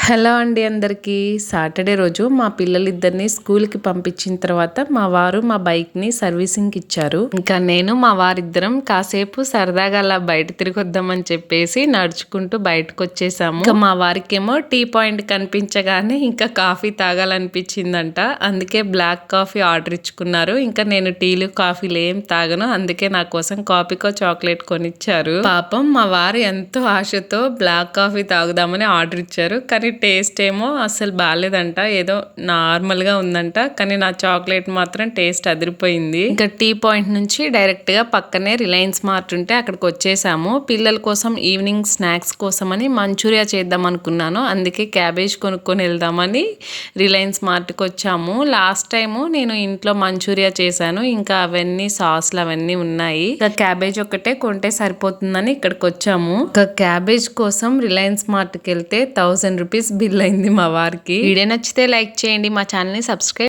Hello అండి అందరికీ. Saturday రోజు మా పిల్లలిద్దరిని స్కూల్కి పంపించిన తర్వాత మా వారు మా బైక్ని సర్వీసింగ్కి ఇచ్చారు. ఇంకా నేను మా వారిద్దరం కాసేపు సరదాగా అలా బయట తిరిగొద్దామని చెప్పేసి నడుచుకుంటూ బయటకు వచ్చేసాము. ఇంకా మా వారికేమో టీ పాయింట్ కనిపించగానే ఇంకా కాఫీ తాగాలనిపించిందంట. అందుకే బ్లాక్ కాఫీ ఆర్డర్ ఇచ్చుకున్నారు. ఇంకా నేను టీలు కాఫీలు ఏం తాగను, అందుకే నా కోసం కాపీకో చాక్లెట్ కొనిచ్చారు. పాపం మా వారు ఎంతో ఆశతో బ్లాక్ కాఫీ తాగుదామని ఆర్డర్ ఇచ్చారు. కానీ టేస్ట్ ఏమో అసలు బాగాలేదంట, ఏదో నార్మల్గా ఉందంట. కానీ నా చాక్లెట్ మాత్రం టేస్ట్ అదిరిపోయింది. ఇంకా టీ పాయింట్ నుంచి డైరెక్ట్గా పక్కనే రిలయన్స్ మార్ట్ ఉంటే అక్కడికి వచ్చేసాము. పిల్లల కోసం ఈవినింగ్ స్నాక్స్ కోసమని మంచూరియా చేద్దాం అనుకున్నాను. అందుకే క్యాబేజ్ కొనుక్కొని వెళ్దామని రిలయన్స్ మార్ట్కి వచ్చాము. లాస్ట్ టైము నేను ఇంట్లో మంచూరియా చేశాను. ఇంకా అవన్నీ సాస్లు అవన్నీ ఉన్నాయి. ఇంకా క్యాబేజ్ ఒకటే కొంటే సరిపోతుందని ఇక్కడికి వచ్చాము. ఇంకా క్యాబేజ్ కోసం రిలయన్స్ మార్ట్కి వెళ్తే 1000 రూపీస్ బిల్ అయింది మా వారికి. వీడియో నచ్చితే లైక్ చేయండి, మా ఛానల్ని సబ్స్క్రైబ్